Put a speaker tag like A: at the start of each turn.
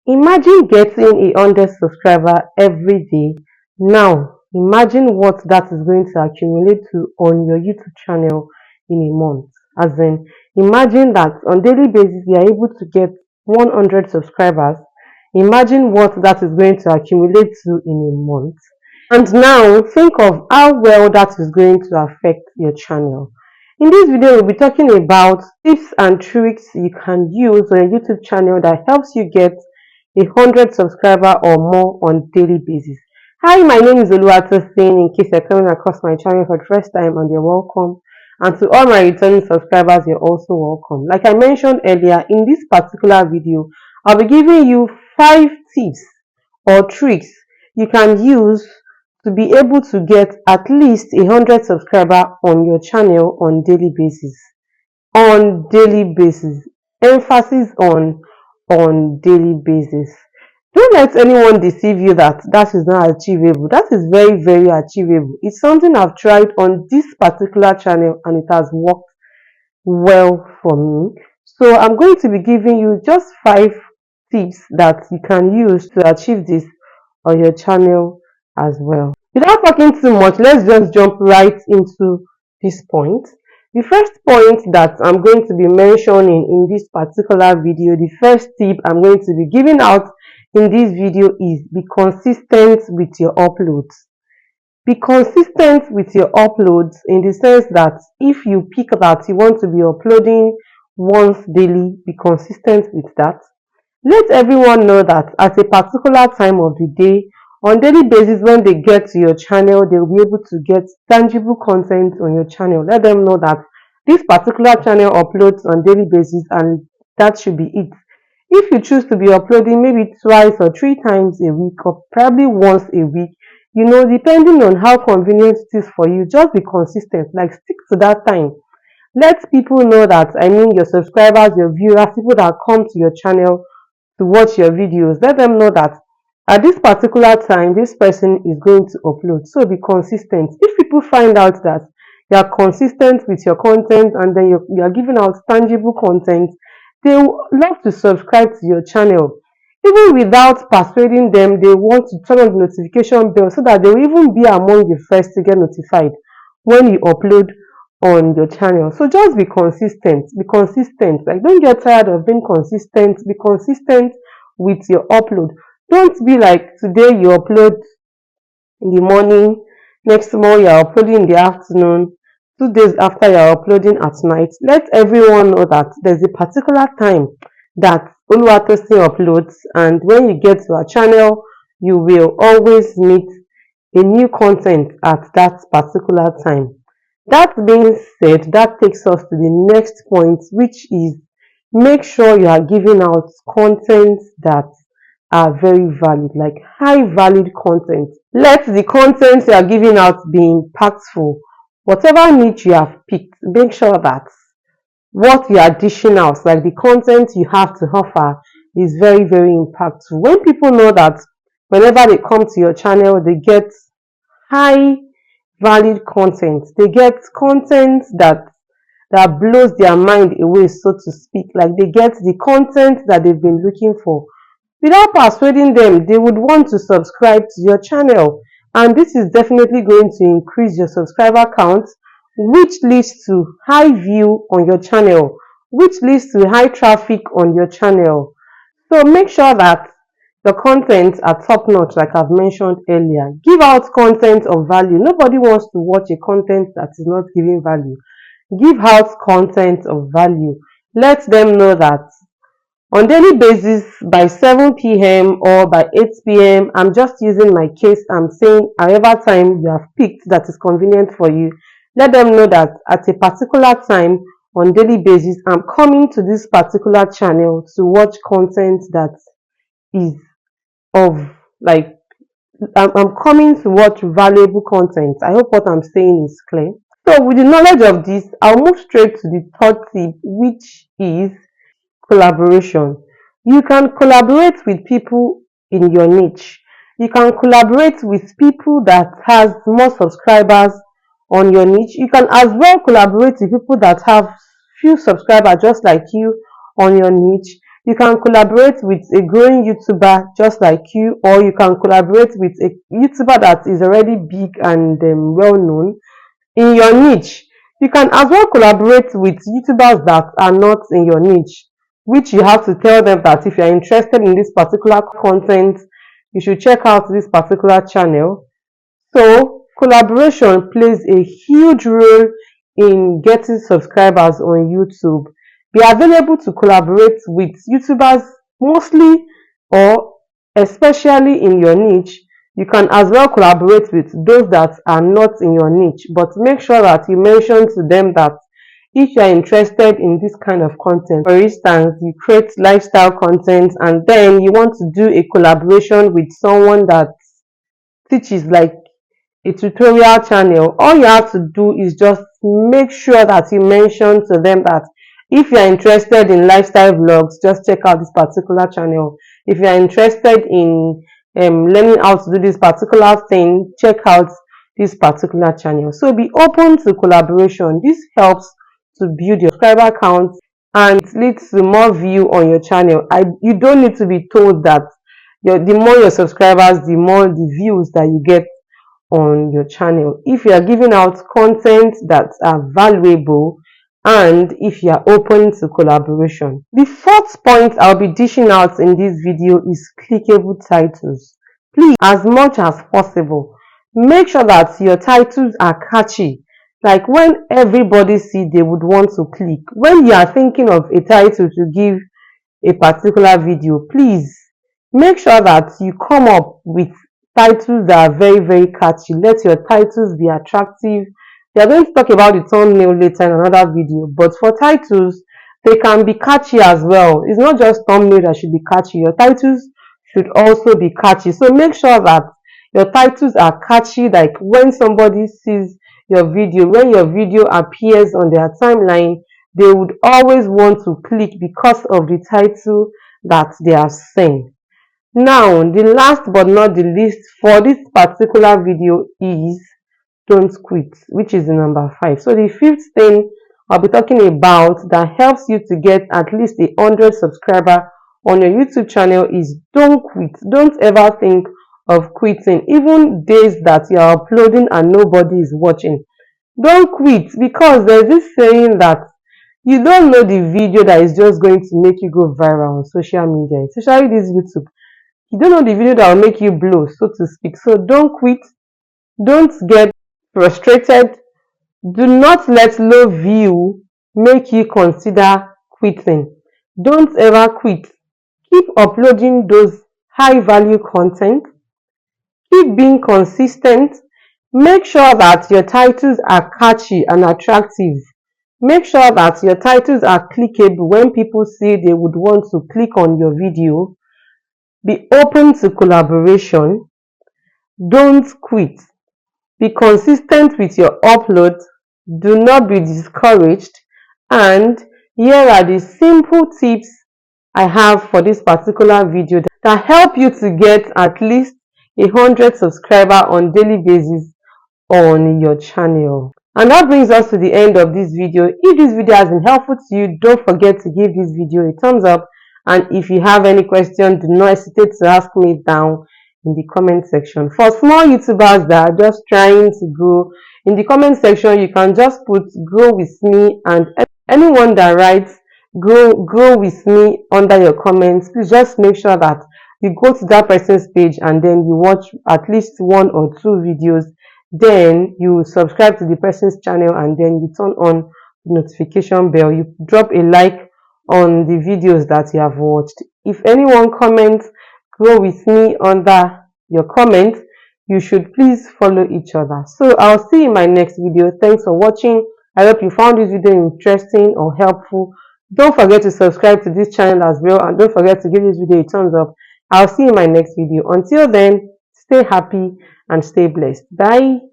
A: Imagine getting 100 subscriber every day. Now, imagine what that is going to accumulate to on your YouTube channel in a month. As in, imagine that on daily basis you are able to get 100 subscribers. Imagine what that is going to accumulate to in a month. And now think of how well that is going to affect your channel. In this video, we'll be talking about tips and tricks you can use on your YouTube channel that helps you get 100 subscriber or more on daily basis. Hi, my name is Oluwatosin. In case you're coming across my channel for the first time, and you're welcome. And to all my returning subscribers, you're also welcome. Like I mentioned earlier, in this particular video, I'll be giving you 5 tips or tricks you can use to be able to get at least 100 subscriber on your channel on daily basis. On daily basis. Emphasis on daily basis. Don't let anyone deceive you that that is not achievable. That is very, very achievable. It's something I've tried on this particular channel and it has worked well for me. So I'm going to be giving you just 5 tips that you can use to achieve this on your channel as well. Without talking too much, let's just jump right into this point. The first point that I'm going to be mentioning in this particular video, the first tip I'm going to be giving out in this video is be consistent with your uploads. Be consistent with your uploads in the sense that if you pick that you want to be uploading once daily, be consistent with that. Let everyone know that at a particular time of the day, on daily basis, when they get to your channel, they'll be able to get tangible content on your channel. Let them know that this particular channel uploads on daily basis and that should be it. If you choose to be uploading maybe 2 or 3 times a week or probably once a week, depending on how convenient it is for you, just be consistent, like stick to that time. Let people know that, your subscribers, your viewers, people that come to your channel to watch your videos, let them know that at this particular time this person is going to upload. So be consistent. If people find out that you are consistent with your content and then you are giving out tangible content, they will love to subscribe to your channel. Even without persuading them, they want to turn on the notification bell so that they will even be among the first to get notified when you upload on your channel. So just be consistent. Be consistent. Like, don't get tired of being consistent. Be consistent with your upload. Don't be like today you upload in the morning, next tomorrow you are uploading in the afternoon, 2 days after you are uploading at night. Let everyone know that there's a particular time that Oluwatosin uploads, and when you get to our channel, you will always meet a new content at that particular time. That being said, that takes us to the next point, which is make sure you are giving out content that are very valid, like high valued content. Let the content you are giving out be impactful. Whatever niche you have picked, make sure that what you are dishing out, like the content you have to offer, is very, very impactful. When people know that whenever they come to your channel, they get high valued content, they get content that blows their mind away, so to speak, like they get the content that they've been looking for. Without persuading them, they would want to subscribe to your channel, and this is definitely going to increase your subscriber count, which leads to high view on your channel, which leads to high traffic on your channel. So make sure that the content are top notch, like I've mentioned earlier. Give out content of value. Nobody wants to watch a content that is not giving value. Give out content of value. Let them know that on daily basis by 7 p.m. or by 8 p.m. I'm just using my case. I'm saying however time you have picked that is convenient for you. Let them know that at a particular time on daily basis, I'm coming to this particular channel to watch content that is of, like, I'm coming to watch valuable content. I hope what I'm saying is clear. So with the knowledge of this, I'll move straight to the third tip, which is collaboration. You can collaborate with people in your niche. You can collaborate with people that has more subscribers on your niche. You can as well collaborate with people that have few subscribers just like you on your niche. You can collaborate with a growing YouTuber just like you, or you can collaborate with a YouTuber that is already big and well known in your niche. You can as well collaborate with YouTubers that are not in your niche, which you have to tell them that if you're interested in this particular content, you should check out this particular channel. So collaboration plays a huge role in getting subscribers on YouTube. Be available to collaborate with YouTubers mostly or especially in your niche. You can as well collaborate with those that are not in your niche, but make sure that you mention to them that if you are interested in this kind of content, for instance, you create lifestyle content and then you want to do a collaboration with someone that teaches like a tutorial channel, all you have to do is just make sure that you mention to them that if you are interested in lifestyle vlogs, just check out this particular channel. If you are interested in learning how to do this particular thing, check out this particular channel. So be open to collaboration. This helps to build your subscriber count and it leads to more view on your channel. You don't need to be told that the more your subscribers, the more the views that you get on your channel. If you are giving out content that are valuable and if you are open to collaboration. The fourth point I'll be dishing out in this video is clickable titles. Please, as much as possible, make sure that your titles are catchy. Like when everybody see, they would want to click. When you are thinking of a title to give a particular video, please make sure that you come up with titles that are very catchy. Let your titles be attractive. We are going to talk about the thumbnail later in another video, but for titles, they can be catchy as well. It's not just thumbnail that should be catchy. Your titles should also be catchy. So make sure that your titles are catchy, like when somebody sees your video, when your video appears on their timeline, they would always want to click because of the title that they are seeing. Now, the last but not the least for this particular video is don't quit, which is the number 5. So the fifth thing I'll be talking about that helps you to get at least 100 subscribers on your YouTube channel is don't quit. Don't ever think of quitting, even days that you are uploading and nobody is watching. Don't quit, because there's this saying that you don't know the video that is just going to make you go viral on social media, especially this YouTube. You don't know the video that will make you blow, so to speak. So don't quit. Don't get frustrated. Do not let low view make you consider quitting. Don't ever quit. Keep uploading those high value content. Keep being consistent. Make sure that your titles are catchy and attractive. Make sure that your titles are clickable. When people see, they would want to click on your video. Be open to collaboration. Don't quit. Be consistent with your upload. Do not be discouraged. And here are the simple tips I have for this particular video that help you to get at least 100 subscribers on daily basis on your channel. And that brings us to the end of this video. If this video has been helpful to you, don't forget to give this video a thumbs up. And if you have any questions, do not hesitate to ask me down in the comment section. For small YouTubers that are just trying to grow, in the comment section you can just put "grow with me," and anyone that writes grow with me under your comments, please just make sure that you go to that person's page and then you watch at least 1 or 2 videos. Then you subscribe to the person's channel and then you turn on the notification bell. You drop a like on the videos that you have watched. If anyone comments "grow with me" under your comment, you should please follow each other. So I'll see you in my next video. Thanks for watching. I hope you found this video interesting or helpful. Don't forget to subscribe to this channel as well, and don't forget to give this video a thumbs up. I'll see you in my next video. Until then, stay happy and stay blessed. Bye.